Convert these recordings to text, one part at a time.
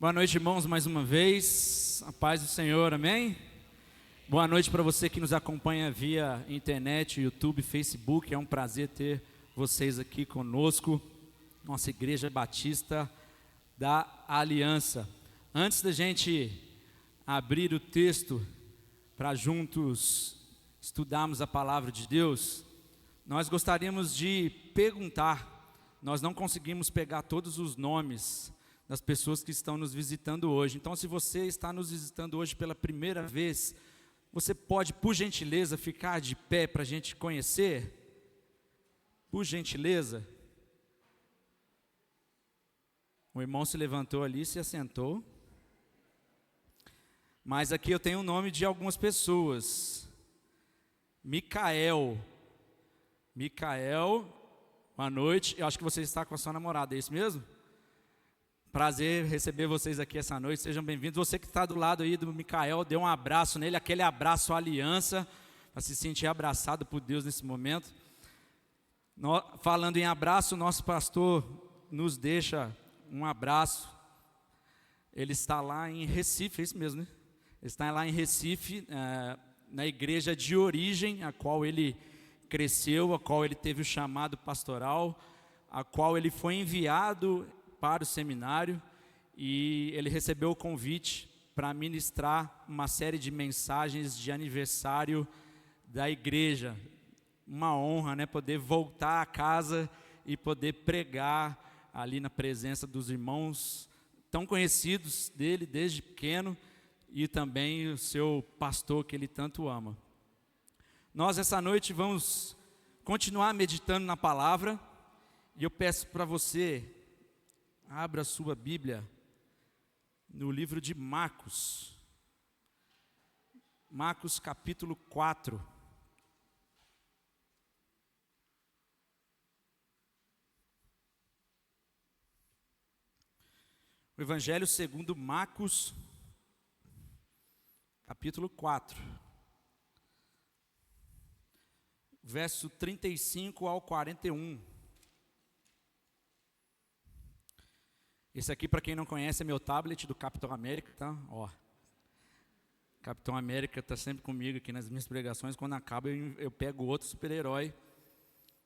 Boa noite, irmãos, mais uma vez. A paz do Senhor, amém? Boa noite para você que nos acompanha via internet, YouTube, Facebook. É um prazer ter vocês aqui conosco. Nossa Igreja Batista da Aliança. Antes da gente abrir o texto para juntos estudarmos a palavra de Deus, nós gostaríamos de perguntar. Nós não conseguimos pegar todos os nomes das pessoas que estão nos visitando hoje. Então, se você está nos visitando hoje pela primeira vez, você pode, por gentileza, ficar de pé para a gente conhecer? Por gentileza. O irmão se levantou ali e se assentou. Mas aqui eu tenho o nome de algumas pessoas. Micael, boa noite. Eu acho que você está com a sua namorada, é isso mesmo? Prazer receber vocês aqui essa noite, sejam bem-vindos. Você que está do lado aí do Micael, dê um abraço nele, aquele abraço aliança, para se sentir abraçado por Deus nesse momento. Falando em abraço, nosso pastor nos deixa um abraço. Ele está lá em Recife, é isso mesmo, né? Ele está lá em Recife, na igreja de origem, a qual ele cresceu, a qual ele teve o chamado pastoral, a qual ele foi enviado para o seminário, e ele recebeu o convite para ministrar uma série de mensagens de aniversário da igreja. Uma honra, né, poder voltar a casa e poder pregar ali na presença dos irmãos tão conhecidos dele desde pequeno, e também o seu pastor que ele tanto ama. Nós essa noite vamos continuar meditando na palavra, e eu peço para você, abra sua Bíblia no livro de Marcos. Marcos capítulo 4. O Evangelho segundo Marcos, capítulo 4. Verso 35 ao 41. Esse aqui, para quem não conhece, é meu tablet do Capitão América, tá? Ó, Capitão América está sempre comigo aqui nas minhas pregações. Quando acaba, eu pego outro super-herói,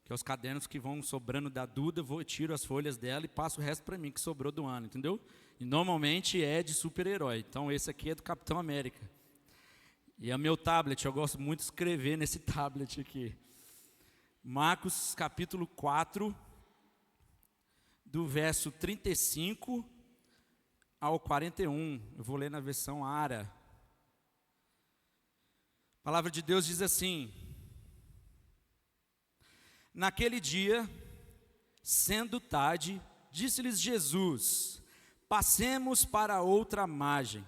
que é os cadernos que vão sobrando da Duda, tiro as folhas dela e passo o resto para mim, que sobrou do ano, entendeu? E normalmente é de super-herói. Então, esse aqui é do Capitão América. E é meu tablet, eu gosto muito de escrever nesse tablet aqui. Marcos capítulo 4, do verso 35 ao 41, eu vou ler na versão ARA. A palavra de Deus diz assim: Naquele dia, sendo tarde, disse-lhes Jesus: Passemos para outra margem.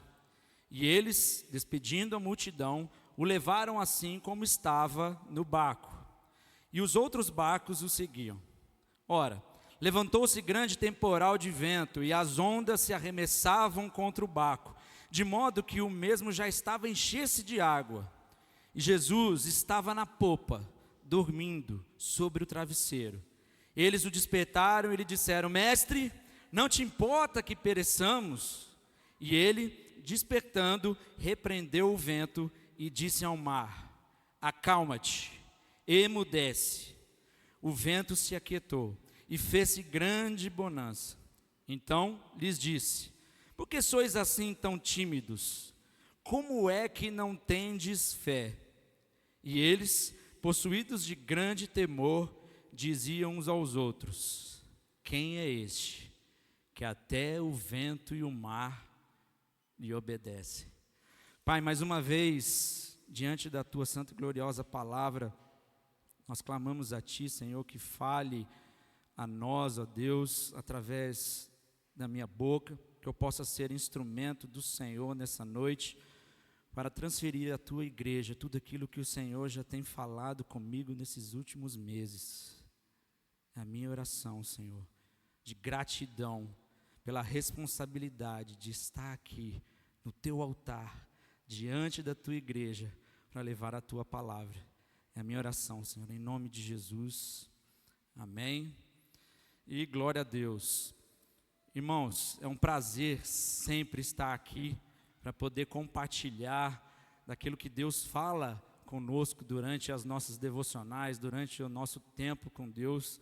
E eles, despedindo a multidão, o levaram assim como estava no barco. E os outros barcos o seguiam. Ora, levantou-se grande temporal de vento, e as ondas se arremessavam contra o barco, de modo que o mesmo já estava a encher-se de água. E Jesus estava na popa, dormindo sobre o travesseiro. Eles o despertaram e lhe disseram: Mestre, não te importa que pereçamos? E ele, despertando, repreendeu o vento e disse ao mar: Acalma-te, emudece. O vento se aquietou e fez-se grande bonança. Então lhes disse: Por que sois assim tão tímidos? Como é que não tendes fé? E eles, possuídos de grande temor, diziam uns aos outros: Quem é este, que até o vento e o mar lhe obedecem? Pai, mais uma vez, diante da tua santa e gloriosa palavra, nós clamamos a ti, Senhor, que fale a nós, ó Deus, através da minha boca, que eu possa ser instrumento do Senhor nessa noite, para transferir à tua igreja tudo aquilo que o Senhor já tem falado comigo nesses últimos meses. É a minha oração, Senhor, de gratidão pela responsabilidade de estar aqui no teu altar, diante da tua igreja, para levar a tua palavra. É a minha oração, Senhor, em nome de Jesus. Amém. E glória a Deus. Irmãos, é um prazer sempre estar aqui para poder compartilhar daquilo que Deus fala conosco durante as nossas devocionais, durante o nosso tempo com Deus.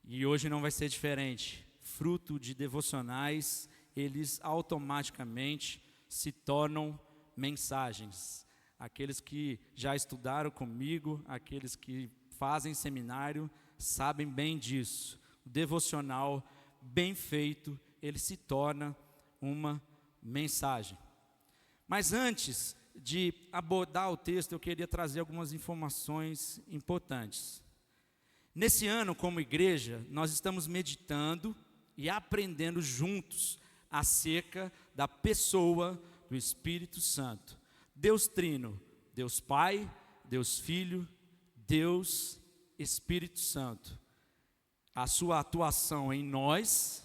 E hoje não vai ser diferente. Fruto de devocionais, eles automaticamente se tornam mensagens. Aqueles que já estudaram comigo, aqueles que fazem seminário, sabem bem disso. O devocional bem feito, ele se torna uma mensagem. Mas antes de abordar o texto, eu queria trazer algumas informações importantes. Nesse ano, como igreja, nós estamos meditando e aprendendo juntos acerca da pessoa do Espírito Santo. Deus Trino, Deus Pai, Deus Filho, Deus Espírito Santo. A sua atuação em nós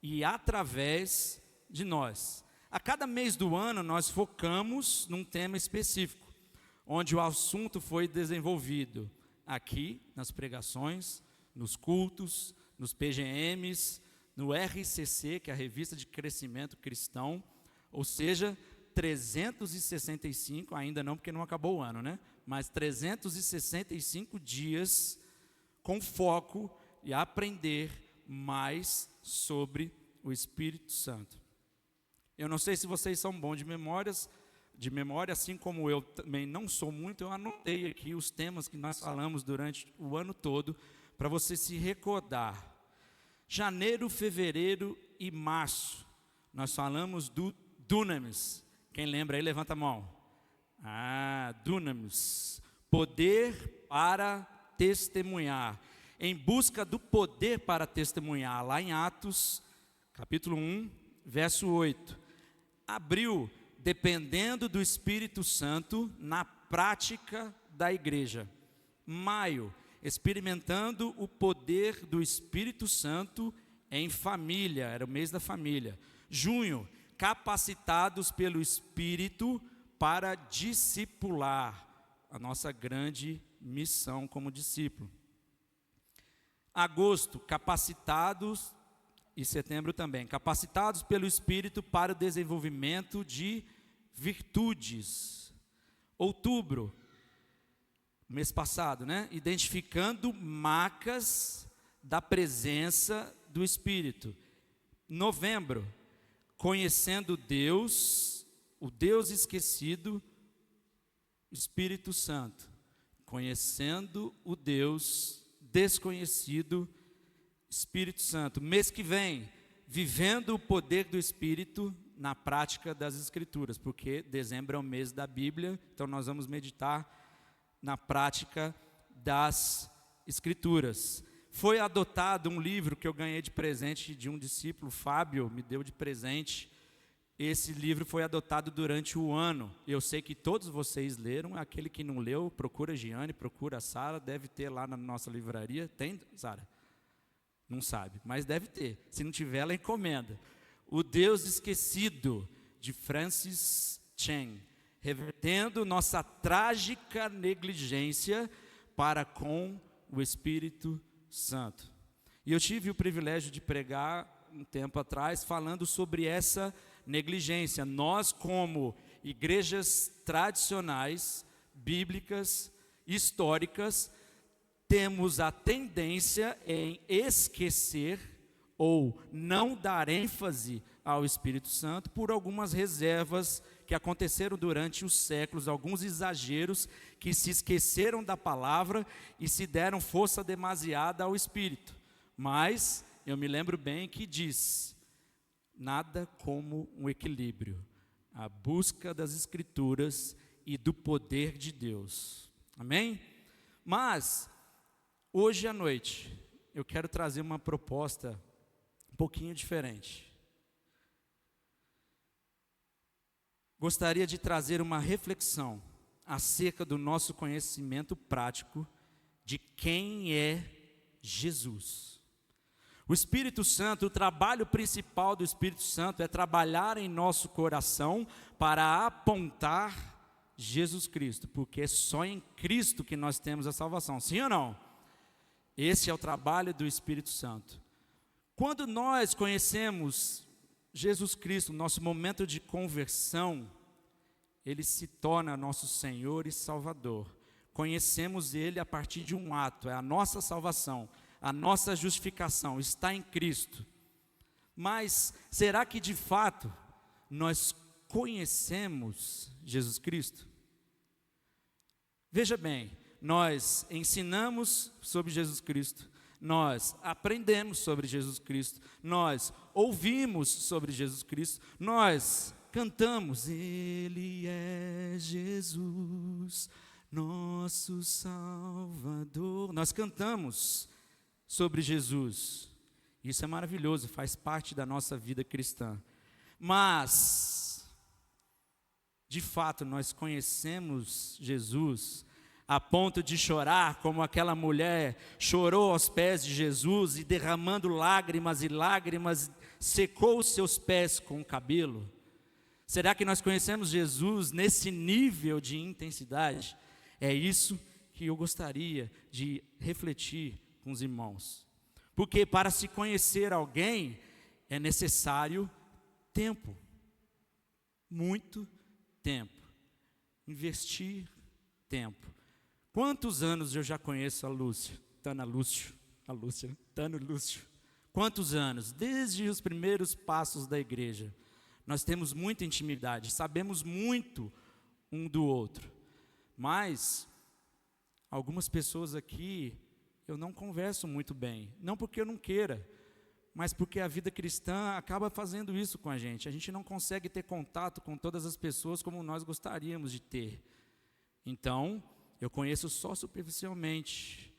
e através de nós. A cada mês do ano nós focamos num tema específico, onde o assunto foi desenvolvido aqui nas pregações, nos cultos, nos PGMs, no RCC, que é a Revista de Crescimento Cristão, ou seja, 365, ainda não porque não acabou o ano, né? Mas 365 dias com foco e aprender mais sobre o Espírito Santo. Eu não sei se vocês são bons de memória, assim como eu também não sou muito, eu anotei aqui os temas que nós falamos durante o ano todo, para você se recordar. Janeiro, fevereiro e março, nós falamos do Dunamis. Quem lembra aí, levanta a mão. Dunamis, poder para testemunhar. Em busca do poder para testemunhar, lá em Atos, capítulo 1, verso 8. Abril, dependendo do Espírito Santo na prática da igreja. Maio, experimentando o poder do Espírito Santo em família, era o mês da família. Junho, capacitados pelo Espírito para discipular, a nossa grande missão como discípulo. Agosto, capacitados, e setembro também, capacitados pelo Espírito para o desenvolvimento de virtudes. Outubro, mês passado, né? Identificando marcas da presença do Espírito. Novembro, conhecendo Deus, o Deus esquecido, Espírito Santo. Conhecendo o Deus desconhecido, Espírito Santo. Mês que vem, vivendo o poder do Espírito na prática das Escrituras, porque dezembro é o mês da Bíblia, então nós vamos meditar na prática das Escrituras. Foi adotado um livro que eu ganhei de presente de um discípulo, Fábio, me deu de presente. Esse livro foi adotado durante o ano. Eu sei que todos vocês leram. Aquele que não leu, procura a Giane, procura a Sara, deve ter lá na nossa livraria. Tem, Sara? Não sabe, mas deve ter. Se não tiver, ela encomenda. O Deus Esquecido, de Francis Chan, revertendo nossa trágica negligência para com o Espírito Santo. E eu tive o privilégio de pregar um tempo atrás falando sobre essa negligência. Nós, como igrejas tradicionais, bíblicas, históricas, temos a tendência em esquecer ou não dar ênfase ao Espírito Santo por algumas reservas que aconteceram durante os séculos, alguns exageros que se esqueceram da palavra e se deram força demasiada ao Espírito. Mas eu me lembro bem que diz: nada como um equilíbrio, a busca das Escrituras e do poder de Deus. Amém? Mas hoje à noite eu quero trazer uma proposta um pouquinho diferente. Gostaria de trazer uma reflexão acerca do nosso conhecimento prático de quem é Jesus. O Espírito Santo, o trabalho principal do Espírito Santo é trabalhar em nosso coração para apontar Jesus Cristo, porque é só em Cristo que nós temos a salvação, sim ou não? Esse é o trabalho do Espírito Santo. Quando nós conhecemos Jesus Cristo, nosso momento de conversão, Ele se torna nosso Senhor e Salvador. Conhecemos Ele a partir de um ato, é a nossa salvação, a nossa justificação, está em Cristo. Mas será que de fato nós conhecemos Jesus Cristo? Veja bem, nós ensinamos sobre Jesus Cristo, nós aprendemos sobre Jesus Cristo, nós ouvimos sobre Jesus Cristo, nós cantamos, Ele é Jesus, nosso Salvador. Nós cantamos sobre Jesus. Isso é maravilhoso, faz parte da nossa vida cristã. Mas, de fato, nós conhecemos Jesus a ponto de chorar, como aquela mulher chorou aos pés de Jesus e derramando lágrimas e lágrimas, secou os seus pés com o cabelo? Será que nós conhecemos Jesus nesse nível de intensidade? É isso que eu gostaria de refletir com os irmãos. Porque para se conhecer alguém é necessário tempo, muito tempo, investir tempo. Quantos anos eu já conheço a Lúcia? Tano Lúcio. Quantos anos? Desde os primeiros passos da igreja. Nós temos muita intimidade, sabemos muito um do outro. Mas, algumas pessoas aqui, eu não converso muito bem. Não porque eu não queira, mas porque a vida cristã acaba fazendo isso com a gente. A gente não consegue ter contato com todas as pessoas como nós gostaríamos de ter. Então, eu conheço só superficialmente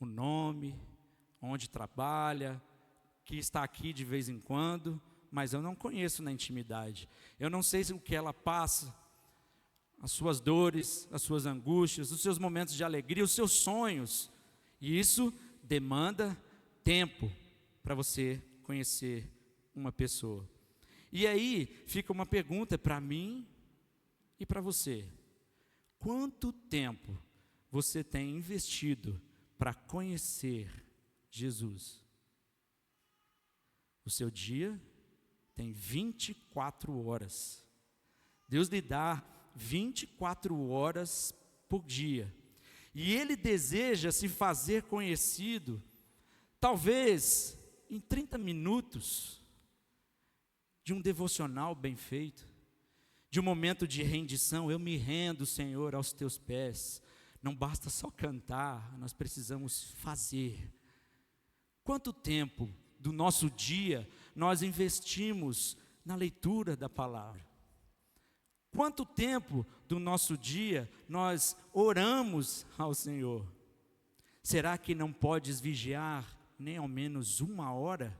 o nome, onde trabalha, que está aqui de vez em quando, mas eu não conheço na intimidade. Eu não sei o que ela passa, as suas dores, as suas angústias, os seus momentos de alegria, os seus sonhos. E isso demanda tempo para você conhecer uma pessoa. E aí fica uma pergunta para mim e para você. Quanto tempo você tem investido para conhecer Jesus? O seu dia tem 24 horas. Deus lhe dá 24 horas por dia. E Ele deseja se fazer conhecido, talvez em 30 minutos, de um devocional bem feito, de um momento de rendição. Eu me rendo, Senhor, aos teus pés. Não basta só cantar, nós precisamos fazer. Quanto tempo do nosso dia nós investimos na leitura da palavra? Quanto tempo do nosso dia nós oramos ao Senhor? Será que não podes vigiar nem ao menos 1 hora?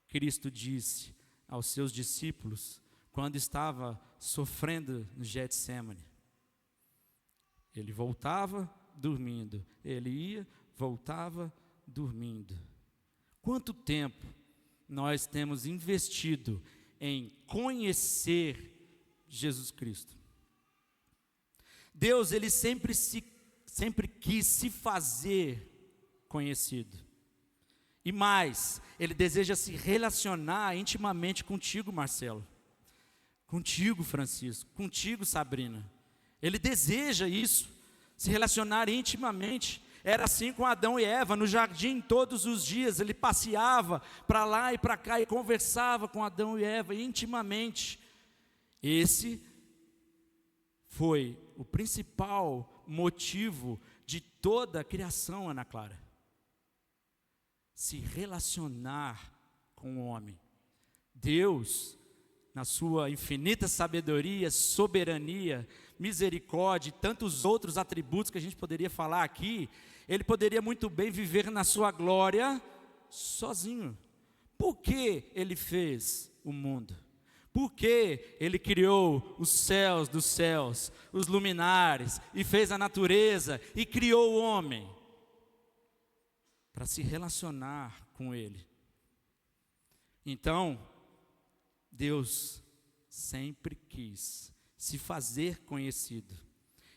Cristo disse aos seus discípulos, quando estava sofrendo no Getsêmani. Ele voltava dormindo, ele ia, voltava dormindo. Quanto tempo nós temos investido em conhecer Jesus Cristo? Deus, Ele sempre quis se fazer conhecido. E mais, Ele deseja se relacionar intimamente contigo, Marcelo. Contigo, Francisco. Contigo, Sabrina. Ele deseja isso, se relacionar intimamente. Era assim com Adão e Eva, no jardim todos os dias. Ele passeava para lá e para cá e conversava com Adão e Eva intimamente. Esse foi o principal motivo de toda a criação, Ana Clara. Se relacionar com o homem. Deus, na sua infinita sabedoria, soberania, misericórdia e tantos outros atributos que a gente poderia falar aqui, Ele poderia muito bem viver na sua glória sozinho. Por que Ele fez o mundo? Por que Ele criou os céus dos céus, os luminares, e fez a natureza, e criou o homem? Para se relacionar com Ele. Então, Deus sempre quis se fazer conhecido.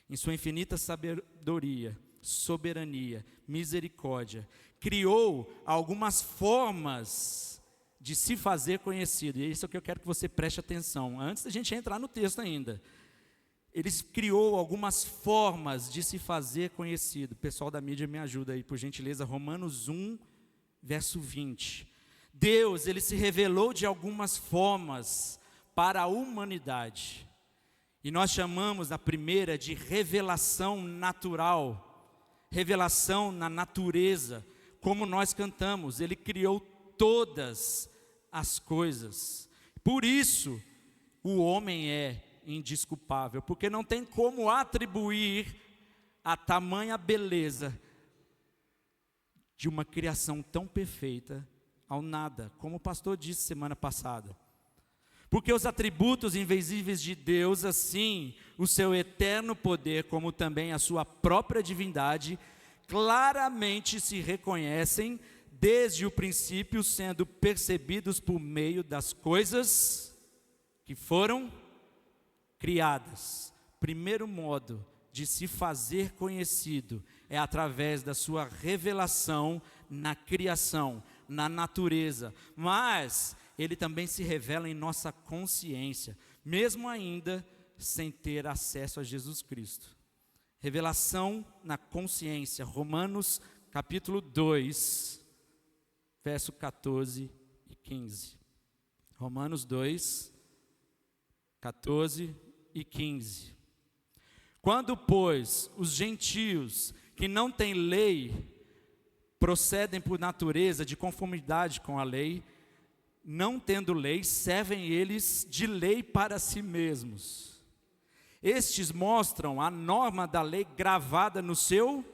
Em sua infinita sabedoria, soberania, misericórdia, criou algumas formas de se fazer conhecido. E isso é o que eu quero que você preste atenção, antes da gente entrar no texto ainda. Ele criou algumas formas de se fazer conhecido. O pessoal da mídia me ajuda aí, por gentileza. Romanos 1, verso 20. Deus, ele se revelou de algumas formas para a humanidade. E nós chamamos a primeira de revelação natural. Revelação na natureza. Como nós cantamos, ele criou todas as coisas. Por isso, o homem é indesculpável, porque não tem como atribuir a tamanha beleza de uma criação tão perfeita ao nada, como o pastor disse semana passada. Porque os atributos invisíveis de Deus, assim, o seu eterno poder, como também a sua própria divindade, claramente se reconhecem desde o princípio, sendo percebidos por meio das coisas que foram criadas. Primeiro modo de se fazer conhecido é através da sua revelação na criação, na natureza. Mas ele também se revela em nossa consciência, mesmo ainda sem ter acesso a Jesus Cristo. Revelação na consciência, Romanos capítulo 2, verso 14 e 15. Romanos 2, 14 e 15. Quando, pois, os gentios que não têm lei procedem por natureza de conformidade com a lei, não tendo lei, servem eles de lei para si mesmos. Estes mostram a norma da lei gravada no seu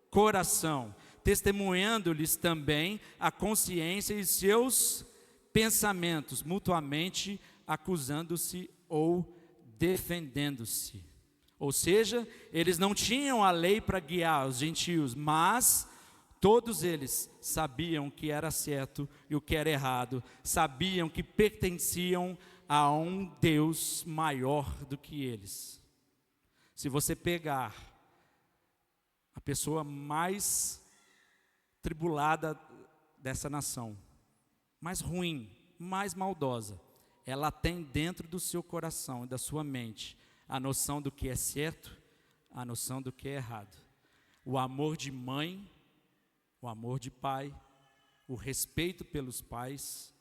coração, testemunhando-lhes também a consciência e seus pensamentos, mutuamente acusando-se ou defendendo-se. Ou seja, eles não tinham a lei para guiar os gentios, mas todos eles sabiam o que era certo e o que era errado, sabiam que pertenciam a um Deus maior do que eles. Se você pegar a pessoa mais tribulada dessa nação, mais ruim, mais maldosa, ela tem dentro do seu coração e da sua mente a noção do que é certo, a noção do que é errado. O amor de mãe, o amor de pai, o respeito pelos pais.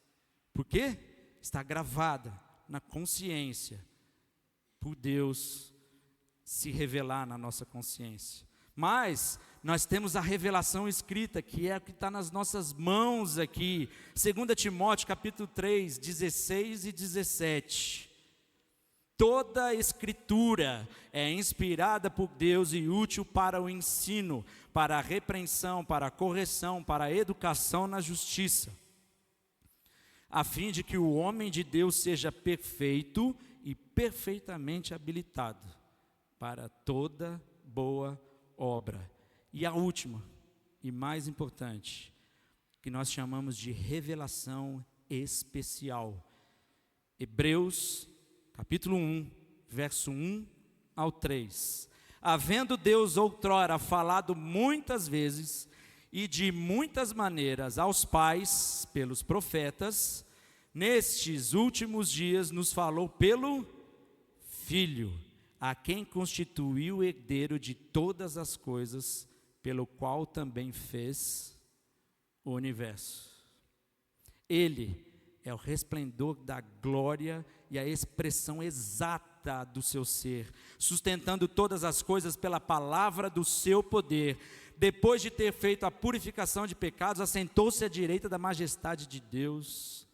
Por quê? Está gravada na consciência, por Deus se revelar na nossa consciência. Mas nós temos a revelação escrita, que é o que está nas nossas mãos aqui. 2 Timóteo capítulo 3, 16 e 17. Toda a escritura é inspirada por Deus e útil para o ensino, para a repreensão, para a correção, para a educação na justiça, a fim de que o homem de Deus seja perfeito e perfeitamente habilitado para toda boa obra. E a última e mais importante, que nós chamamos de revelação especial. Hebreus capítulo 1, verso 1 ao 3. Havendo Deus outrora falado muitas vezes e de muitas maneiras aos pais pelos profetas, nestes últimos dias nos falou pelo Filho, a quem constituiu o herdeiro de todas as coisas, pelo qual também fez o universo. Ele é o resplendor da glória e a expressão exata do seu ser, sustentando todas as coisas pela palavra do seu poder. Depois de ter feito a purificação de pecados, assentou-se à direita da majestade de Deus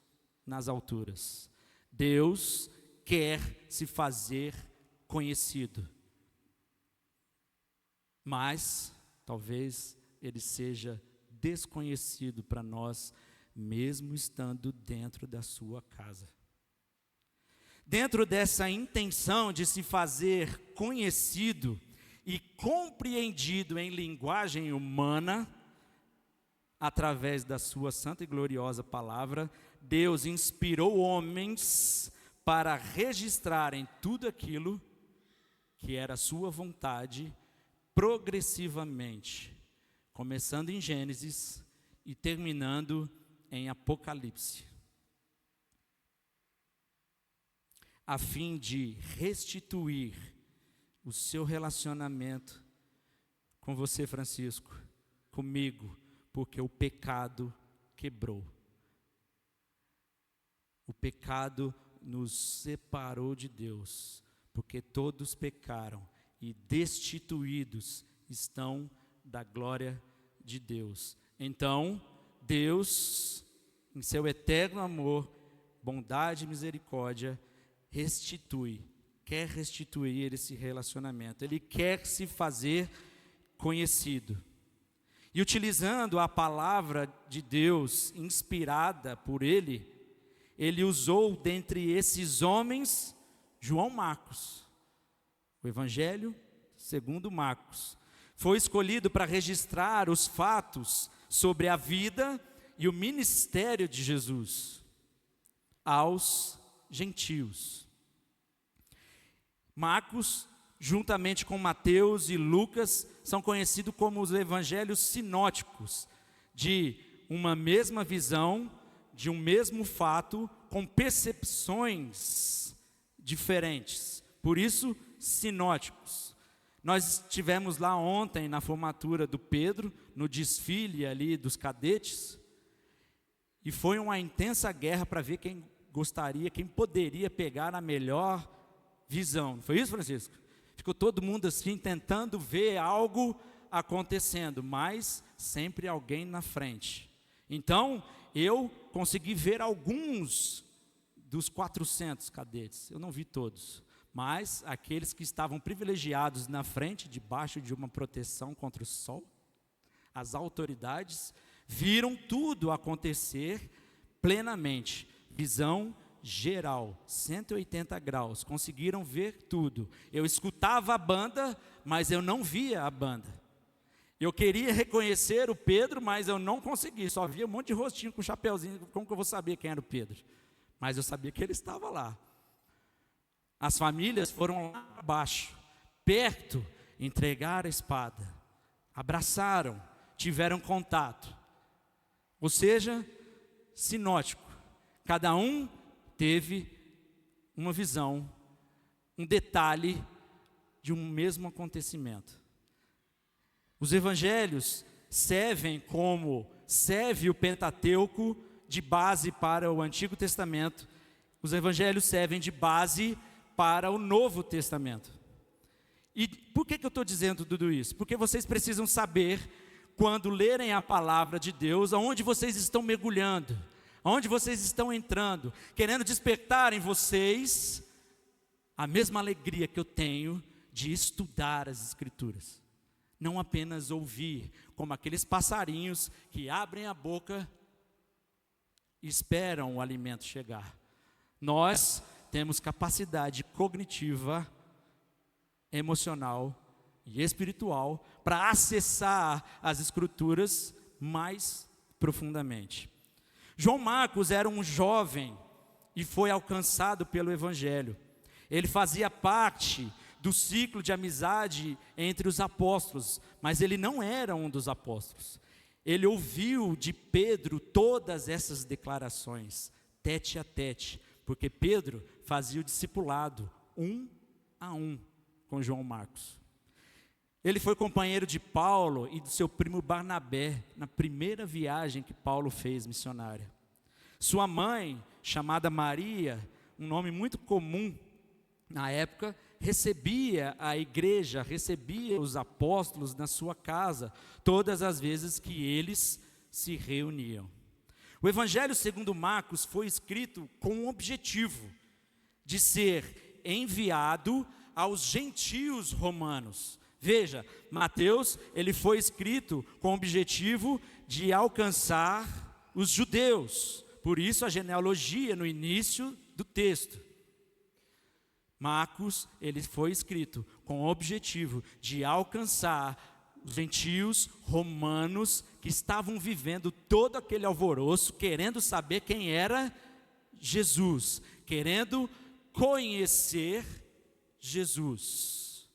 nas alturas. Deus quer se fazer conhecido, mas talvez ele seja desconhecido para nós, mesmo estando dentro da sua casa. Dentro dessa intenção de se fazer conhecido e compreendido em linguagem humana, através da sua santa e gloriosa palavra, Deus inspirou homens para registrarem tudo aquilo que era sua vontade progressivamente, começando em Gênesis e terminando em Apocalipse, a fim de restituir o seu relacionamento com você, Francisco, comigo, porque o pecado quebrou. O pecado nos separou de Deus, porque todos pecaram e destituídos estão da glória de Deus. Então, Deus, em seu eterno amor, bondade e misericórdia, quer restituir esse relacionamento. Ele quer se fazer conhecido. E utilizando a palavra de Deus, inspirada por Ele usou dentre esses homens, João Marcos. O Evangelho segundo Marcos foi escolhido para registrar os fatos sobre a vida e o ministério de Jesus aos gentios. Marcos, juntamente com Mateus e Lucas, são conhecidos como os evangelhos sinóticos, de uma mesma visão, de um mesmo fato, com percepções diferentes. Por isso, sinóticos. Nós estivemos lá ontem na formatura do Pedro, no desfile ali dos cadetes, e foi uma intensa guerra para ver quem poderia pegar a melhor visão. Não foi isso, Francisco? Ficou todo mundo assim, tentando ver algo acontecendo, mas sempre alguém na frente. Então, eu consegui ver alguns dos 400 cadetes, eu não vi todos, mas aqueles que estavam privilegiados na frente, debaixo de uma proteção contra o sol, as autoridades viram tudo acontecer plenamente, visão geral, 180 graus, conseguiram ver tudo. Eu escutava a banda, mas eu não via a banda. Eu queria reconhecer o Pedro, mas eu não consegui, só via um monte de rostinho com chapeuzinho. Como que eu vou saber quem era o Pedro? Mas eu sabia que ele estava lá. As famílias foram lá abaixo, perto, entregaram a espada, abraçaram, tiveram contato. Ou seja, sinótico. Cada um teve uma visão, um detalhe de um mesmo acontecimento. Os evangelhos serve o Pentateuco de base para o Antigo Testamento. Os evangelhos servem de base para o Novo Testamento. E por que eu estou dizendo tudo isso? Porque vocês precisam saber, quando lerem a palavra de Deus, aonde vocês estão mergulhando, aonde vocês estão entrando, querendo despertar em vocês a mesma alegria que eu tenho de estudar as Escrituras. Não apenas ouvir, como aqueles passarinhos que abrem a boca e esperam o alimento chegar. Nós temos capacidade cognitiva, emocional e espiritual para acessar as Escrituras mais profundamente. João Marcos era um jovem e foi alcançado pelo Evangelho. Ele fazia parte do ciclo de amizade entre os apóstolos, mas ele não era um dos apóstolos. Ele ouviu de Pedro todas essas declarações, tete a tete, porque Pedro fazia o discipulado, 1 a 1, com João Marcos. Ele foi companheiro de Paulo e do seu primo Barnabé, na primeira viagem que Paulo fez missionária. Sua mãe, chamada Maria, um nome muito comum na época, recebia a igreja, recebia os apóstolos na sua casa, todas as vezes que eles se reuniam. O Evangelho segundo Marcos foi escrito com o objetivo de ser enviado aos gentios romanos. Veja, Mateus, ele foi escrito com o objetivo de alcançar os judeus. Por isso a genealogia no início do texto. Marcos, ele foi escrito com o objetivo de alcançar os gentios romanos que estavam vivendo todo aquele alvoroço, querendo saber quem era Jesus, querendo conhecer Jesus.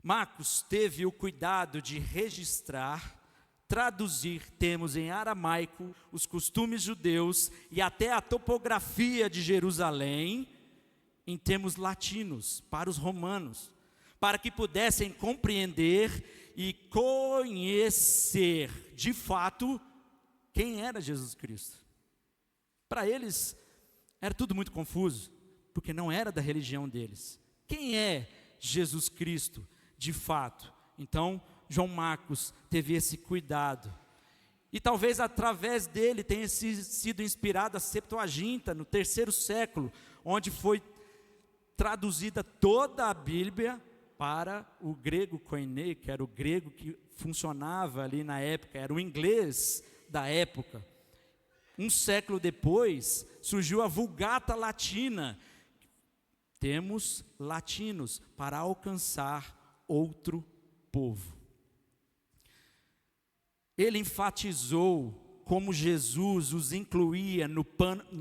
Marcos teve o cuidado de registrar, traduzir termos em aramaico, os costumes judeus e até a topografia de Jerusalém em termos latinos para os romanos, para que pudessem compreender e conhecer de fato quem era Jesus Cristo. Para eles era tudo muito confuso, porque não era da religião deles. Quem é Jesus Cristo de fato? Então, João Marcos teve esse cuidado. E talvez através dele tenha sido inspirada a Septuaginta, no 3º século, onde foi traduzida toda a Bíblia para o grego koiné, que era o grego que funcionava ali na época, era o inglês da época. Um século depois, surgiu a Vulgata Latina, termos latinos para alcançar outro povo. Ele enfatizou como Jesus os incluía no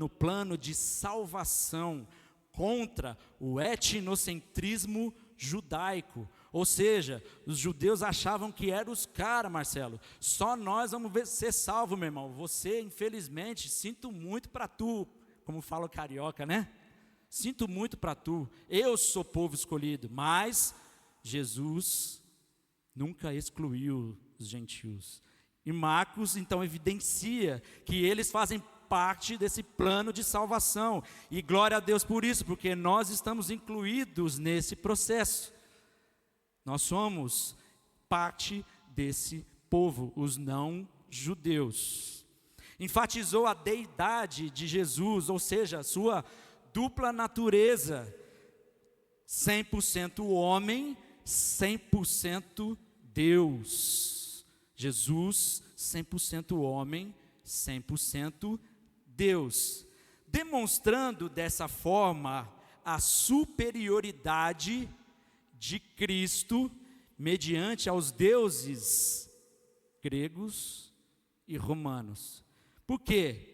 plano de salvação contra o etnocentrismo judaico. Ou seja, os judeus achavam que eram os caras, Marcelo, só nós vamos ser salvos, meu irmão. Você, infelizmente, sinto muito para tu, como fala o carioca, né? Sinto muito para tu, eu sou povo escolhido, mas Jesus nunca excluiu os gentios. E Marcos, então, evidencia que eles fazem parte desse plano de salvação. E glória a Deus por isso, porque nós estamos incluídos nesse processo. Nós somos parte desse povo, os não judeus. Enfatizou a deidade de Jesus, ou seja, a sua dupla natureza, 100% homem, 100% Deus. Jesus, 100% homem, 100% Deus, demonstrando dessa forma a superioridade de Cristo mediante aos deuses gregos e romanos. Por quê?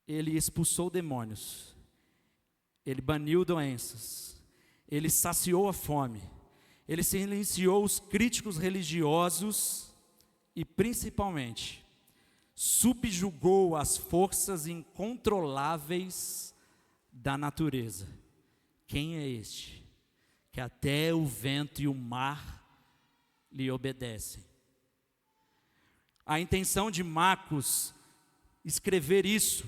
Ele expulsou demônios, ele baniu doenças, ele saciou a fome, ele silenciou os críticos religiosos e, principalmente, subjugou as forças incontroláveis da natureza. Quem é este? Que até o vento e o mar lhe obedecem. A intenção de Marcos escrever isso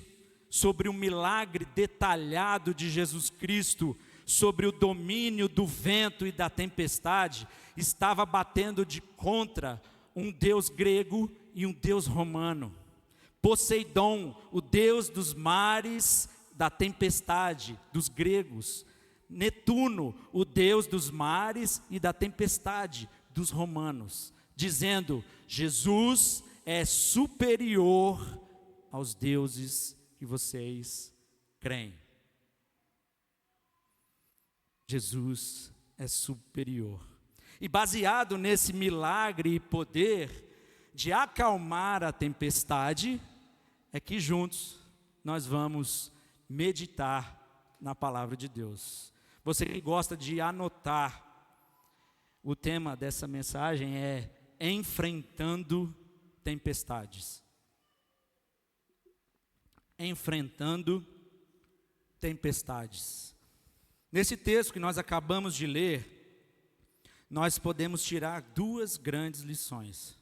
sobre o milagre detalhado de Jesus Cristo, sobre o domínio do vento e da tempestade, estava batendo de contra um deus grego e um deus romano. Poseidon, o deus dos mares, da tempestade, dos gregos. Netuno, o deus dos mares e da tempestade, dos romanos. Dizendo, Jesus é superior aos deuses que vocês creem. Jesus é superior. E baseado nesse milagre e poder de acalmar a tempestade, é que juntos nós vamos meditar na palavra de Deus. Você que gosta de anotar, o tema dessa mensagem é enfrentando tempestades. Enfrentando tempestades. Nesse texto que nós acabamos de ler, nós podemos tirar 2 grandes lições.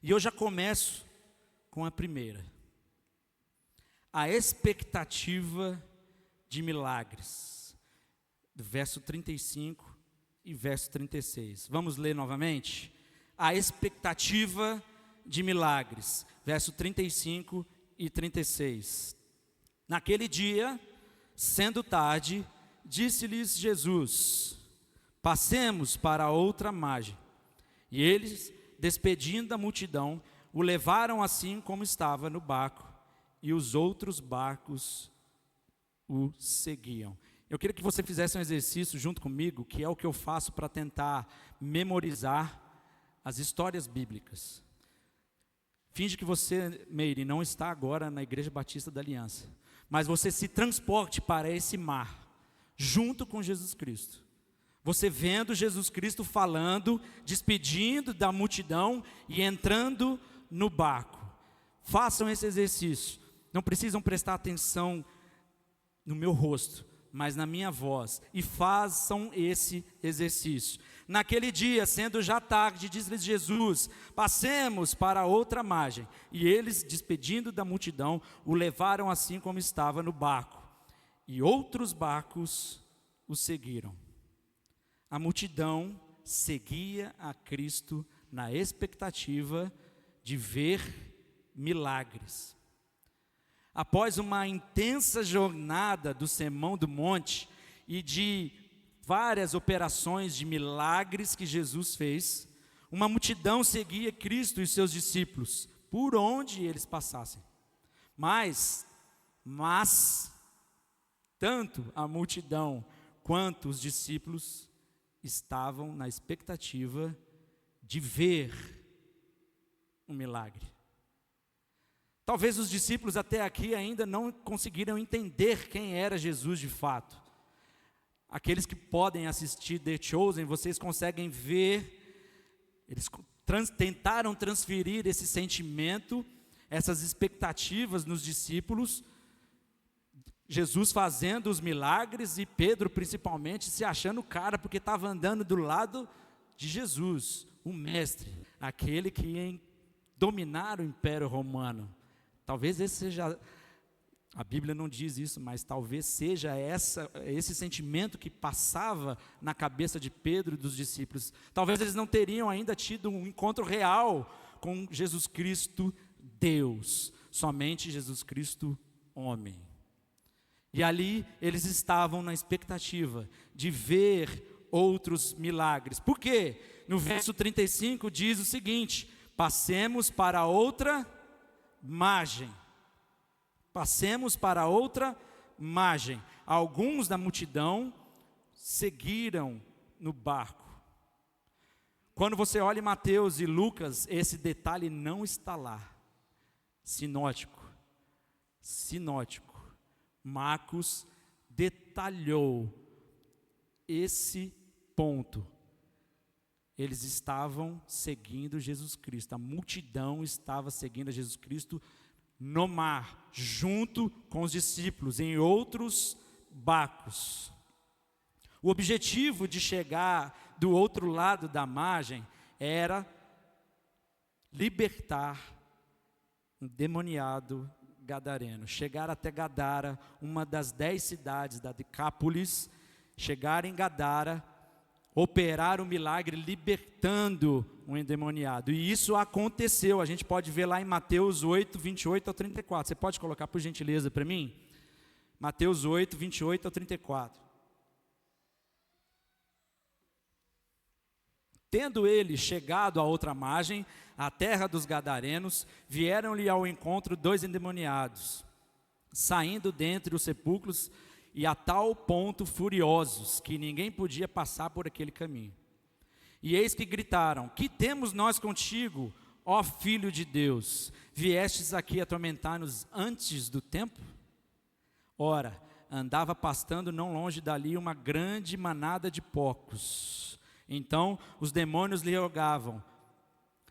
E eu já começo com a primeira. A expectativa de milagres. Do verso 35 e verso 36. Vamos ler novamente? A expectativa de milagres. Verso 35 e 36. Naquele dia, sendo tarde, disse-lhes Jesus: passemos para a outra margem. E eles, despedindo a multidão, o levaram assim como estava no barco, e os outros barcos o seguiam. Eu queria que você fizesse um exercício junto comigo, que é o que eu faço para tentar memorizar as histórias bíblicas. Finge que você, Meire, não está agora na Igreja Batista da Aliança, mas você se transporte para esse mar, junto com Jesus Cristo. Você vendo Jesus Cristo falando, despedindo da multidão e entrando no barco. Façam esse exercício. Não precisam prestar atenção no meu rosto, mas na minha voz. E façam esse exercício. Naquele dia, sendo já tarde, disse-lhes Jesus: passemos para outra margem. E eles, despedindo da multidão, o levaram assim como estava no barco. E outros barcos o seguiram. A multidão seguia a Cristo na expectativa de ver milagres. Após uma intensa jornada do Sermão do Monte e de várias operações de milagres que Jesus fez, uma multidão seguia Cristo e seus discípulos por onde eles passassem. Mas tanto a multidão quanto os discípulos estavam na expectativa de ver um milagre. Talvez os discípulos até aqui ainda não conseguiram entender quem era Jesus de fato. Aqueles que podem assistir The Chosen, vocês conseguem ver, eles tentaram transferir esse sentimento, essas expectativas nos discípulos, Jesus fazendo os milagres e Pedro principalmente se achando cara porque estava andando do lado de Jesus, o mestre, aquele que ia dominar o Império Romano. Talvez esse seja, a Bíblia não diz isso, mas talvez seja esse sentimento que passava na cabeça de Pedro e dos discípulos. Talvez eles não teriam ainda tido um encontro real com Jesus Cristo, Deus, somente Jesus Cristo, homem. E ali eles estavam na expectativa de ver outros milagres. Por quê? No verso 35 diz o seguinte: passemos para outra margem. Passemos para outra margem. Alguns da multidão seguiram no barco. Quando você olha em Mateus e Lucas, esse detalhe não está lá. Sinótico. Marcos detalhou esse ponto. Eles estavam seguindo Jesus Cristo, a multidão estava seguindo a Jesus Cristo no mar, junto com os discípulos, em outros barcos. O objetivo de chegar do outro lado da margem era libertar um endemoniado gadareno, chegar até Gadara, uma das 10 cidades da Decápolis, chegar em Gadara, operar um milagre libertando um endemoniado. E isso aconteceu, a gente pode ver lá em Mateus 8, 28 ao 34. Você pode colocar por gentileza para mim? Mateus 8, 28 ao 34. Tendo ele chegado à outra margem, à terra dos Gadarenos, vieram-lhe ao encontro 2 endemoniados, saindo dentre os sepulcros, e a tal ponto furiosos, que ninguém podia passar por aquele caminho. E eis que gritaram: que temos nós contigo, ó Filho de Deus? Viestes aqui atormentar-nos antes do tempo? Ora, andava pastando não longe dali uma grande manada de porcos. Então os demônios lhe rogavam: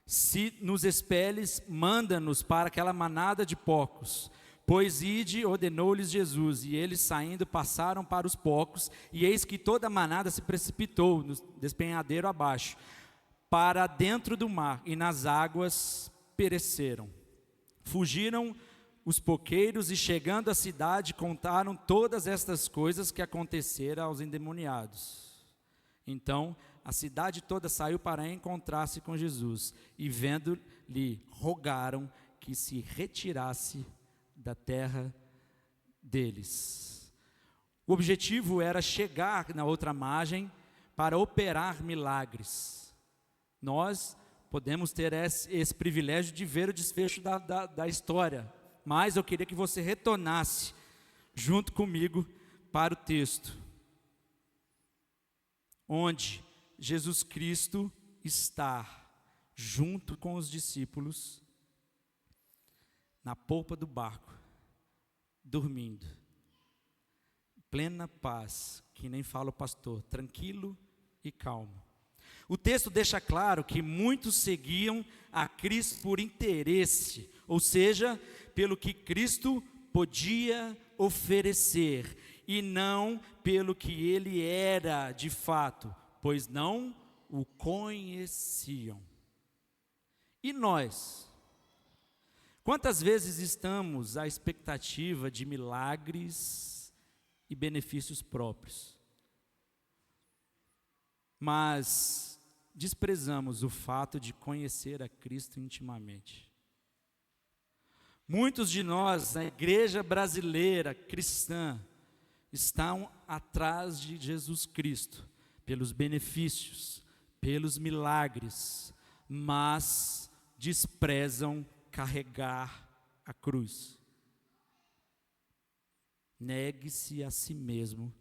se nos expeles, manda-nos para aquela manada de porcos. Pois ide, ordenou-lhes Jesus, e eles saindo passaram para os porcos, e eis que toda a manada se precipitou no despenhadeiro abaixo, para dentro do mar, e nas águas pereceram. Fugiram os porqueiros, e chegando à cidade, contaram todas estas coisas que aconteceram aos endemoniados. Então a cidade toda saiu para encontrar-se com Jesus, e vendo-lhe, rogaram que se retirasse da terra deles. O objetivo era chegar na outra margem para operar milagres. Nós podemos ter esse privilégio de ver o desfecho da história, mas eu queria que você retornasse junto comigo para o texto, onde Jesus Cristo está junto com os discípulos na polpa do barco, dormindo, plena paz, que nem fala o pastor, tranquilo e calmo. O texto deixa claro que muitos seguiam a Cristo por interesse, ou seja, pelo que Cristo podia oferecer, e não pelo que ele era de fato, pois não o conheciam. E nós? Quantas vezes estamos à expectativa de milagres e benefícios próprios, mas desprezamos o fato de conhecer a Cristo intimamente? Muitos de nós, na igreja brasileira cristã, estão atrás de Jesus Cristo, pelos benefícios, pelos milagres, mas desprezam carregar a cruz. Negue-se a si mesmo,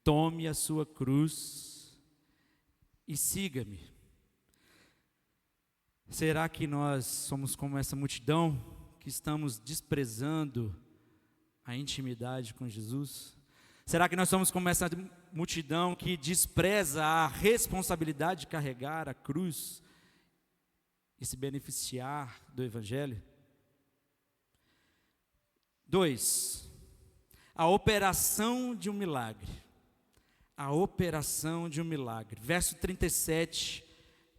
tome a sua cruz e siga-me. Será que nós somos como essa multidão que estamos desprezando a intimidade com Jesus? Será que nós somos como essa multidão que despreza a responsabilidade de carregar a cruz e se beneficiar do Evangelho? 2. A operação de um milagre. A operação de um milagre. Verso 37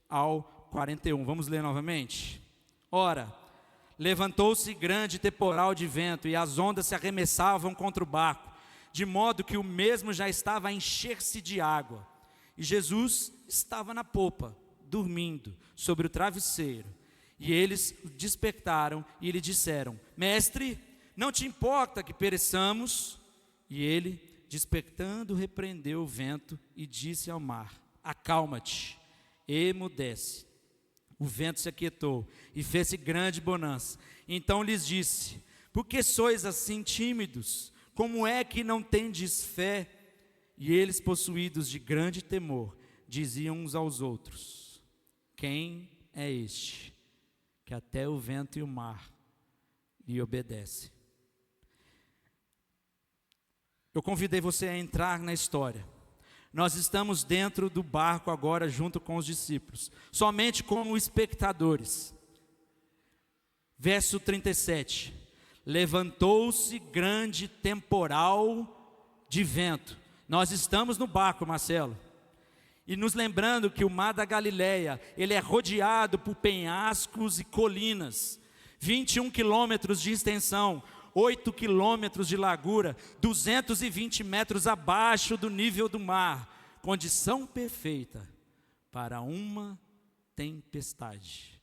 ao 41. Vamos ler novamente? Ora, levantou-se grande temporal de vento, e as ondas se arremessavam contra o barco, de modo que o mesmo já estava a encher-se de água. E Jesus estava na popa, dormindo, sobre o travesseiro. E eles o despertaram e lhe disseram: Mestre, não te importa que pereçamos? E ele, despertando, repreendeu o vento e disse ao mar: Acalma-te, emudece. O vento se aquietou e fez-se grande bonança. Então lhes disse: Por que sois assim tímidos? Como é que não tendes fé? E eles, possuídos de grande temor, diziam uns aos outros: Quem é este, que até o vento e o mar lhe obedecem? Eu convidei você a entrar na história. Nós estamos dentro do barco agora junto com os discípulos, somente como espectadores. Verso 37. Levantou-se grande temporal de vento. Nós estamos no barco, Marcelo. E nos lembrando que o mar da Galileia, ele é rodeado por penhascos e colinas. 21 quilômetros de extensão, 8 quilômetros de largura, 220 metros abaixo do nível do mar. Condição perfeita para uma tempestade.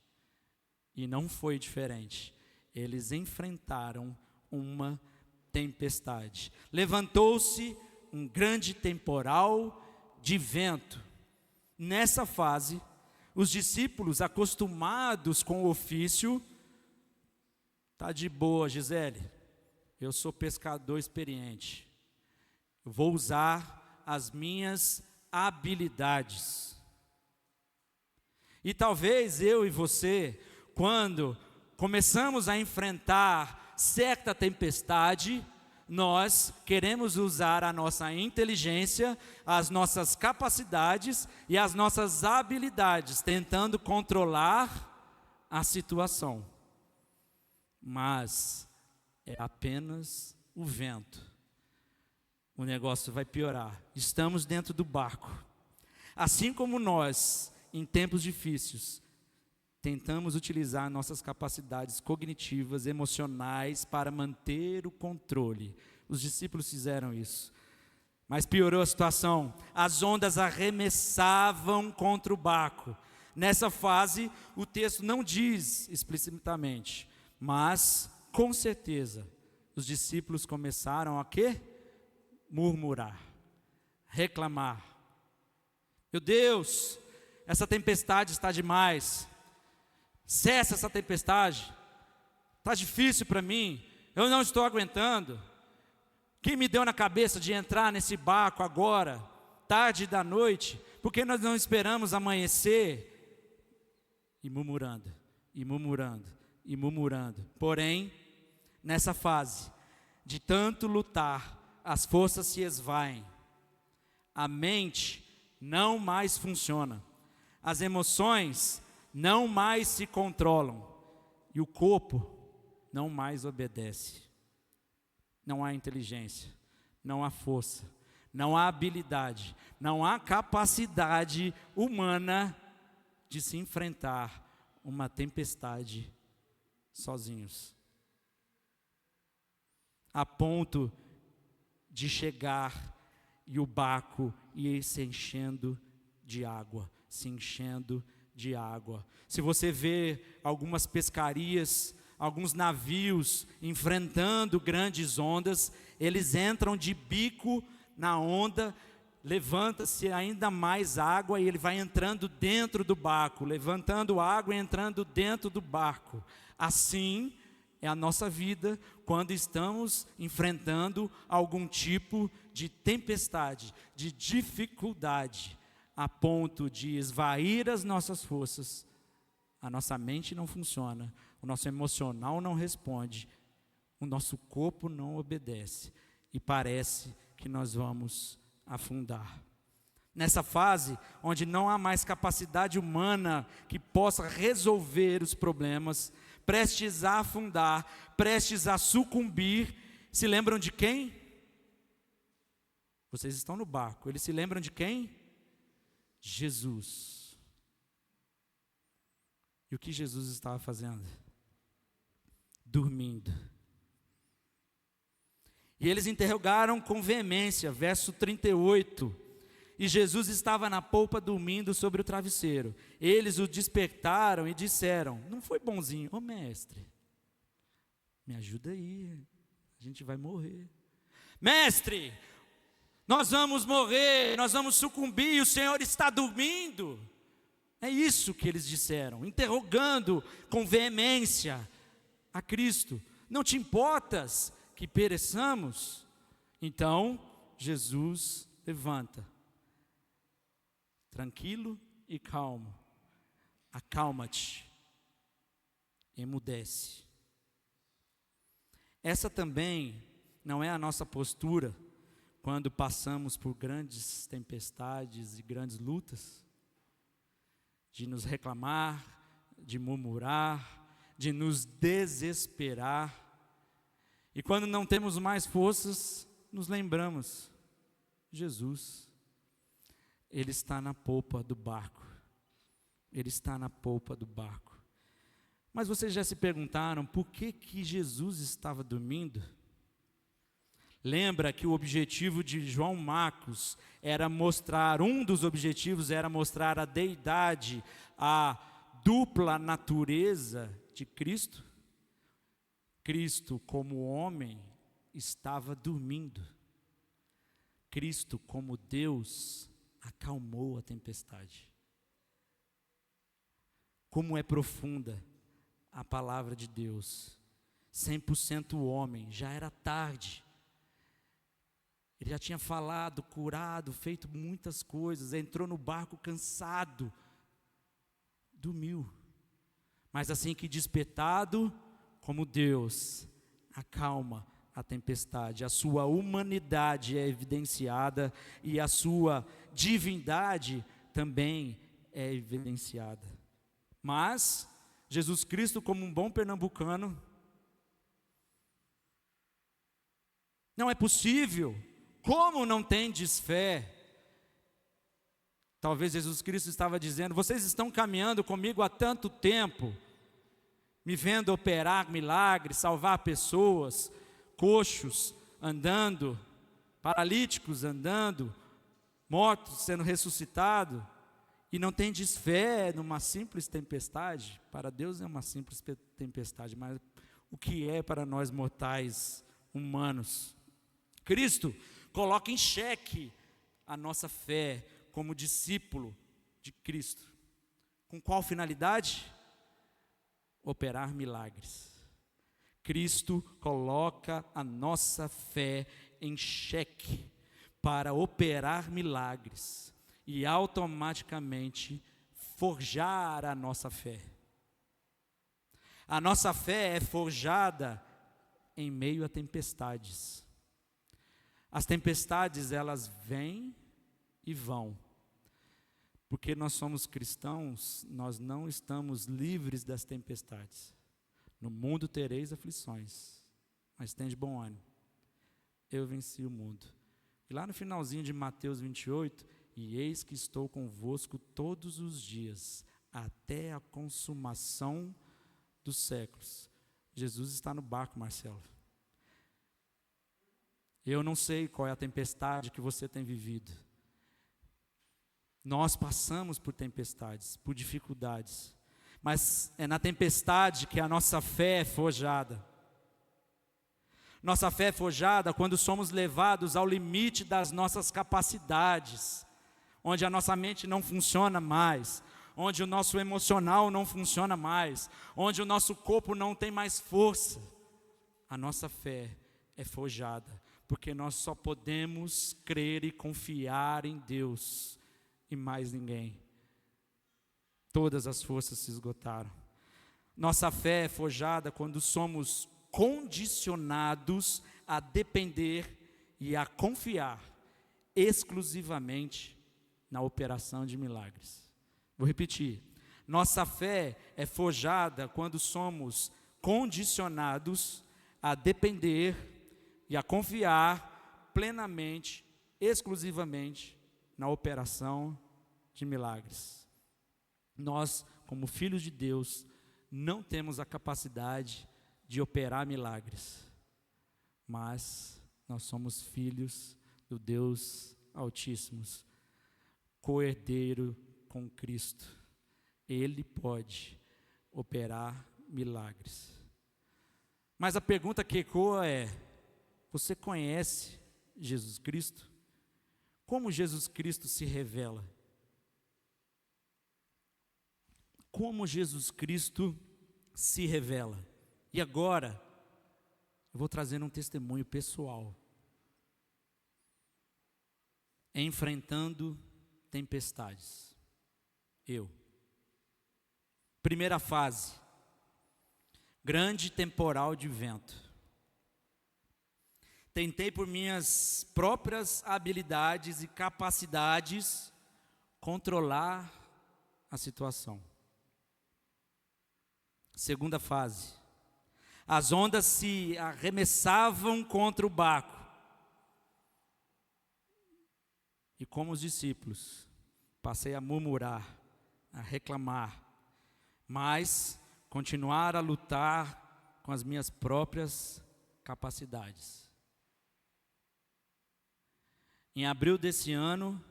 E não foi diferente. Eles enfrentaram uma tempestade. Levantou-se um grande temporal de vento. Nessa fase, os discípulos, acostumados com o ofício, tá de boa, Gisele, eu sou pescador experiente, eu vou usar as minhas habilidades. E talvez eu e você, quando começamos a enfrentar certa tempestade, nós queremos usar a nossa inteligência, as nossas capacidades e as nossas habilidades, tentando controlar a situação. Mas é apenas o vento. O negócio vai piorar. Estamos dentro do barco. Assim como nós, em tempos difíceis, tentamos utilizar nossas capacidades cognitivas, emocionais, para manter o controle. Os discípulos fizeram isso. Mas piorou a situação. As ondas arremessavam contra o barco. Nessa fase, o texto não diz explicitamente, mas, com certeza, os discípulos começaram a quê? Murmurar, reclamar. Meu Deus, essa tempestade está demais. Cessa essa tempestade, está difícil para mim, eu não estou aguentando. Quem me deu na cabeça de entrar nesse barco agora, tarde da noite? Por que nós não esperamos amanhecer? E murmurando, e murmurando, e murmurando. Porém, nessa fase, de tanto lutar, as forças se esvaem. A mente não mais funciona. As emoções não mais se controlam. E o corpo não mais obedece. Não há inteligência, não há força, não há habilidade, não há capacidade humana de se enfrentar uma tempestade sozinhos. A ponto de chegar e o barco ir se enchendo de água, se enchendo de água. Se você vê algumas pescarias, alguns navios enfrentando grandes ondas, eles entram de bico na onda, levanta-se ainda mais água e ele vai entrando dentro do barco, levantando água e entrando dentro do barco. Assim é a nossa vida quando estamos enfrentando algum tipo de tempestade, de dificuldade, a ponto de esvair as nossas forças. A nossa mente não funciona, o nosso emocional não responde, o nosso corpo não obedece e parece que nós vamos afundar. Nessa fase, onde não há mais capacidade humana que possa resolver os problemas, prestes a afundar, prestes a sucumbir, se lembram de quem? Vocês estão no barco, eles se lembram de quem? Jesus. E o que Jesus estava fazendo? Dormindo. E eles interrogaram com veemência, verso 38. E Jesus estava na polpa dormindo sobre o travesseiro. Eles o despertaram e disseram: não foi bonzinho? Ô mestre, me ajuda aí, a gente vai morrer. Mestre, nós vamos morrer, nós vamos sucumbir, o Senhor está dormindo. É isso que eles disseram, interrogando com veemência a Cristo. Não te importas que pereçamos? Então Jesus levanta, tranquilo e calmo. Acalma-te, emudece. Essa também não é a nossa postura quando passamos por grandes tempestades e grandes lutas, de nos reclamar, de murmurar, de nos desesperar. E quando não temos mais forças, nos lembramos: Jesus, Ele está na polpa do barco. Ele está na polpa do barco. Mas vocês já se perguntaram por que Jesus estava dormindo? Lembra que o objetivo de João Marcos era mostrar, um dos objetivos era mostrar a deidade, a dupla natureza de Cristo? Cristo, como homem, estava dormindo. Cristo, como Deus, acalmou a tempestade. Como é profunda a palavra de Deus. 100% homem, já era tarde. Ele já tinha falado, curado, feito muitas coisas, entrou no barco cansado, dormiu. Mas assim que despertado, como Deus, acalma a tempestade. A sua humanidade é evidenciada e a sua divindade também é evidenciada. Mas Jesus Cristo, como um bom pernambucano, não é possível. Como não tendes fé? Talvez Jesus Cristo estava dizendo: vocês estão caminhando comigo há tanto tempo, me vendo operar milagres, salvar pessoas, coxos andando, paralíticos andando, mortos sendo ressuscitados, e não tendes fé numa simples tempestade? Para Deus é uma simples tempestade, mas o que é para nós mortais humanos? Cristo coloca em xeque a nossa fé como discípulo de Cristo. Com qual finalidade? Operar milagres. Cristo coloca a nossa fé em xeque para operar milagres e automaticamente forjar a nossa fé. A nossa fé é forjada em meio a tempestades. As tempestades, elas vêm e vão, Porque nós somos cristãos, nós não estamos livres das tempestades. No mundo tereis aflições, mas tende bom ânimo. Eu venci o mundo. E lá no finalzinho de Mateus 28, e eis que estou convosco todos os dias, até a consumação dos séculos. Jesus está no barco, Marcelo. Eu não sei qual é a tempestade que você tem vivido. Nós passamos por tempestades, por dificuldades, mas é na tempestade que a nossa fé é forjada. Nossa fé é forjada quando somos levados ao limite das nossas capacidades, onde a nossa mente não funciona mais, onde o nosso emocional não funciona mais, onde o nosso corpo não tem mais força. A nossa fé é forjada, porque nós só podemos crer e confiar em Deus e mais ninguém. Todas as forças se esgotaram. Nossa fé é forjada quando somos condicionados a depender e a confiar exclusivamente na operação de milagres. Vou repetir. Nossa fé é forjada quando somos condicionados a depender e a confiar plenamente, exclusivamente na operação de milagres. Nós, como filhos de Deus, não temos a capacidade de operar milagres, mas nós somos filhos do Deus Altíssimo, co-herdeiro com Cristo. Ele pode operar milagres. Mas a pergunta que ecoa é: você conhece Jesus Cristo? Como Jesus Cristo se revela? Como Jesus Cristo se revela? E agora, eu vou trazer um testemunho pessoal. Enfrentando tempestades. Primeira fase, grande temporal de vento. Tentei por minhas próprias habilidades e capacidades controlar a situação. Segunda fase, as ondas se arremessavam contra o barco. E como os discípulos, passei a murmurar, a reclamar, mas continuar a lutar com as minhas próprias capacidades. Em abril desse ano,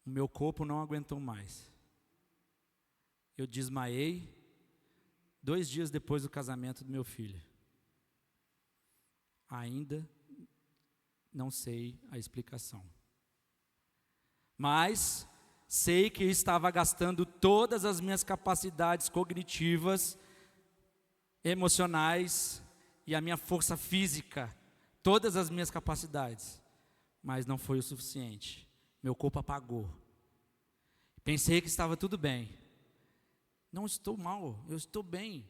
o meu corpo não aguentou mais. Eu desmaiei 2 dias depois do casamento do meu filho. Ainda não sei a explicação. Mas sei que eu estava gastando todas as minhas capacidades cognitivas, emocionais e a minha força física, todas as minhas capacidades, mas não foi o suficiente. Meu corpo apagou. Pensei que estava tudo bem. Não estou mal, eu estou bem.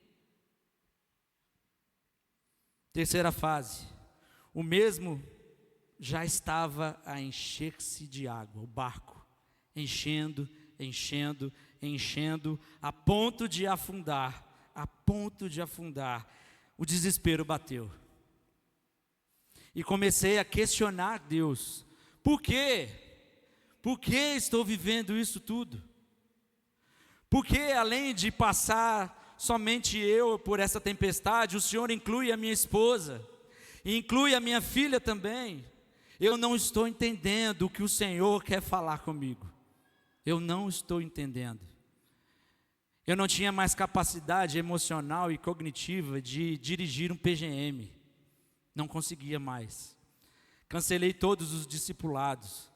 Terceira fase, o mesmo já estava a encher-se de água, o barco, enchendo, a ponto de afundar, o desespero bateu. E comecei a questionar Deus, por quê? Por que estou vivendo isso tudo? Porque além de passar somente eu por essa tempestade, o Senhor inclui a minha esposa, e inclui a minha filha também. Eu não estou entendendo o que o Senhor quer falar comigo. Eu não estou entendendo. Eu não tinha mais capacidade emocional e cognitiva de dirigir um PGM. Não conseguia mais. Cancelei todos os discipulados,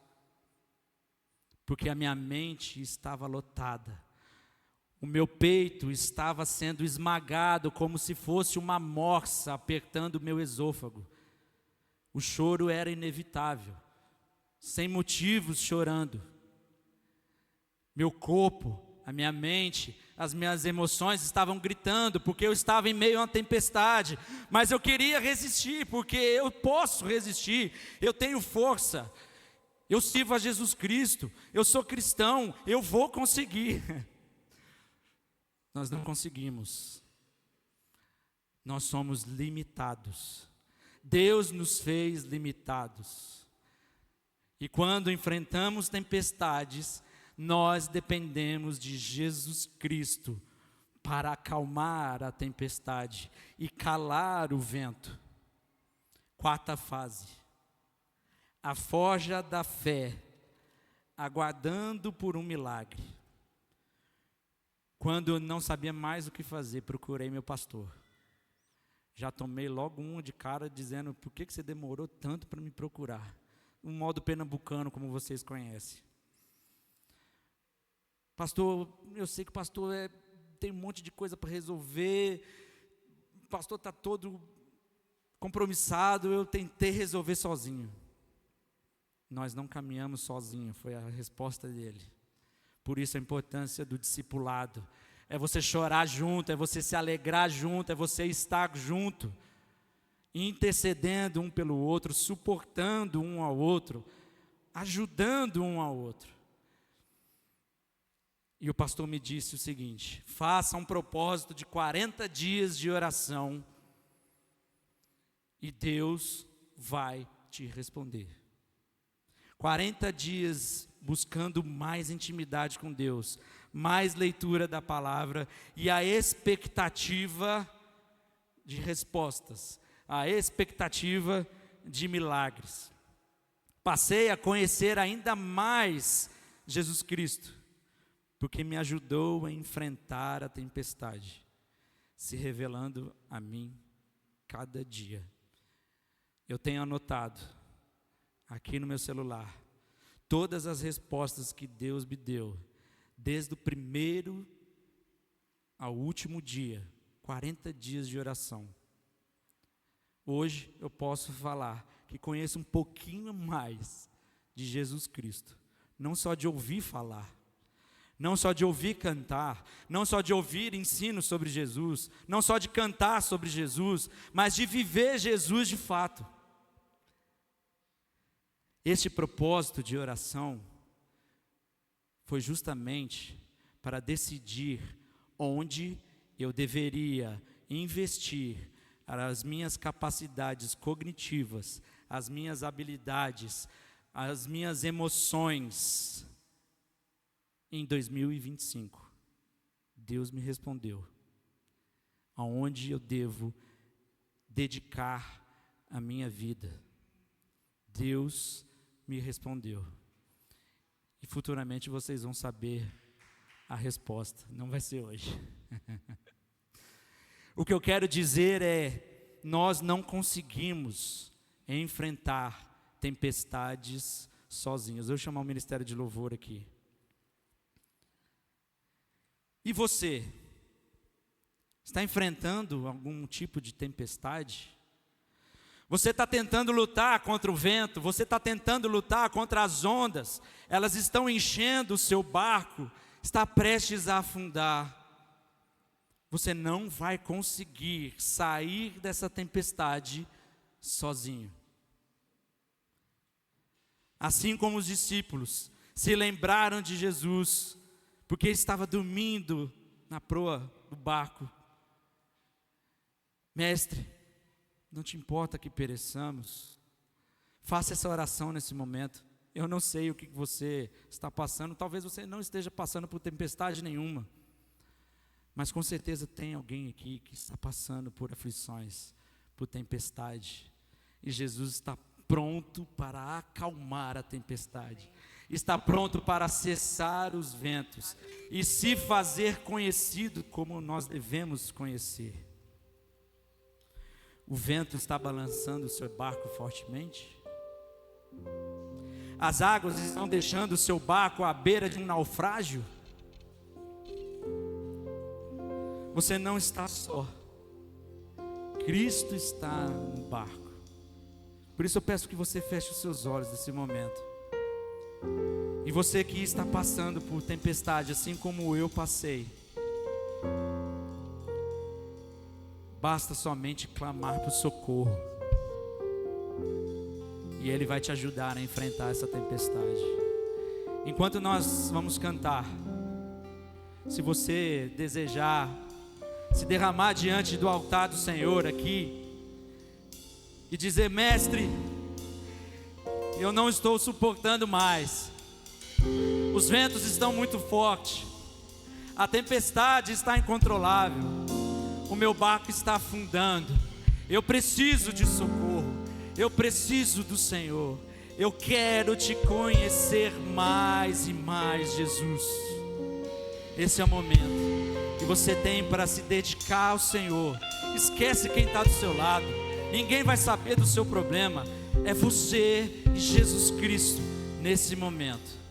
porque a minha mente estava lotada. O meu peito estava sendo esmagado como se fosse uma morsa apertando o meu esôfago. O choro era inevitável, sem motivos chorando. Meu corpo, a minha mente, as minhas emoções estavam gritando, porque eu estava em meio a uma tempestade, mas eu queria resistir, porque eu posso resistir, eu tenho força. eu sirvo a Jesus Cristo, eu sou cristão, eu vou conseguir. Nós não conseguimos. Nós somos limitados. Deus nos fez limitados. E quando enfrentamos tempestades, nós dependemos de Jesus Cristo para acalmar a tempestade e calar o vento. Quarta fase, a forja da fé, aguardando por um milagre. Quando eu não sabia mais o que fazer, procurei meu pastor. Já tomei logo um de cara dizendo, por que você demorou tanto para me procurar? Um modo pernambucano, como vocês conhecem. Pastor, eu sei que o pastor tem um monte de coisa para resolver, o pastor está todo compromissado, eu tentei resolver sozinho. Nós não caminhamos sozinhos, foi a resposta dele. Por isso a importância do discipulado. É você chorar junto, é você se alegrar junto, é você estar junto, intercedendo um pelo outro, suportando um ao outro, ajudando um ao outro. E o pastor me disse o seguinte: faça um propósito de 40 dias de oração e Deus vai te responder. 40 dias buscando mais intimidade com Deus, mais leitura da palavra e a expectativa de respostas, a expectativa de milagres. Passei a conhecer ainda mais Jesus Cristo, porque me ajudou a enfrentar a tempestade, se revelando a mim cada dia. Eu tenho anotado aqui no meu celular todas as respostas que Deus me deu, desde o primeiro ao último dia, 40 dias de oração. Hoje eu posso falar que conheço um pouquinho mais de Jesus Cristo, não só de ouvir falar, não só de ouvir cantar, não só de ouvir ensino sobre Jesus, não só de cantar sobre Jesus, mas de viver Jesus de fato. Este propósito de oração foi justamente para decidir onde eu deveria investir as minhas capacidades cognitivas, as minhas habilidades, as minhas emoções. Em 2025, Deus me respondeu aonde eu devo dedicar a minha vida. Deus me respondeu. E futuramente vocês vão saber a resposta, não vai ser hoje. O que eu quero dizer é, nós não conseguimos enfrentar tempestades sozinhos. Eu vou chamar o Ministério de Louvor aqui. E você? Está enfrentando algum tipo de tempestade? Você está tentando lutar contra o vento, você está tentando lutar contra as ondas, elas estão enchendo o seu barco, está prestes a afundar. Você não vai conseguir sair dessa tempestade sozinho. Assim como os discípulos se lembraram de Jesus, porque estava dormindo na proa do barco. Mestre, não te importa que pereçamos? Faça essa oração nesse momento. Eu não sei o que você está passando, talvez você não esteja passando por tempestade nenhuma, mas com certeza tem alguém aqui que está passando por aflições, por tempestade, e Jesus está pronto para acalmar a tempestade, está pronto para cessar os ventos e se fazer conhecido como nós devemos conhecer. O vento está balançando o seu barco fortemente? As águas estão deixando o seu barco à beira de um naufrágio? Você não está só. Cristo está no barco. Por isso eu peço que você feche os seus olhos nesse momento. E você que está passando por tempestade, assim como eu passei, basta somente clamar por socorro. e Ele vai te ajudar a enfrentar essa tempestade. Enquanto nós vamos cantar, se você desejar se derramar diante do altar do Senhor aqui e dizer: mestre, eu não estou suportando mais, os ventos estão muito fortes, a tempestade está incontrolável, o meu barco está afundando, eu preciso de socorro, eu preciso do Senhor, eu quero te conhecer mais e mais, Jesus. Esse é o momento que você tem para se dedicar ao Senhor. Esquece quem está do seu lado, ninguém vai saber do seu problema, é você e Jesus Cristo nesse momento.